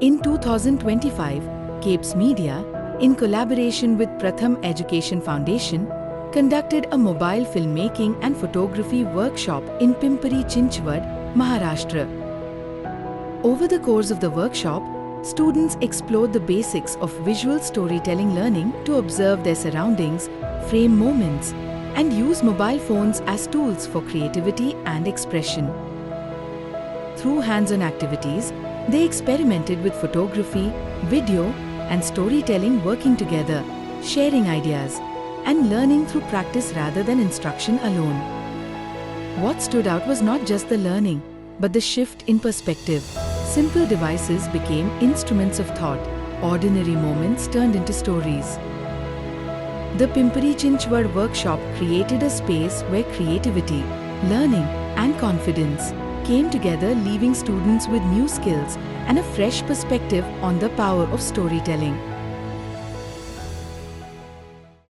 In 2025, Kabes Media, in collaboration with Pratham Education Foundation, conducted a mobile filmmaking and photography workshop in Pimpri-Chinchwad, Maharashtra. Over the course of the workshop, students explored the basics of visual storytelling, learning to observe their surroundings, frame moments, and use mobile phones as tools for creativity and expression. Through hands-on activities, they experimented with photography, video, and storytelling, working together, sharing ideas, and learning through practice rather than instruction alone. What stood out was not just the learning, but the shift in perspective. Simple devices became instruments of thought, ordinary moments turned into stories. The Pimpri-Chinchwad workshop created a space where creativity, learning, and confidence came together, leaving students with new skills and a fresh perspective on the power of storytelling.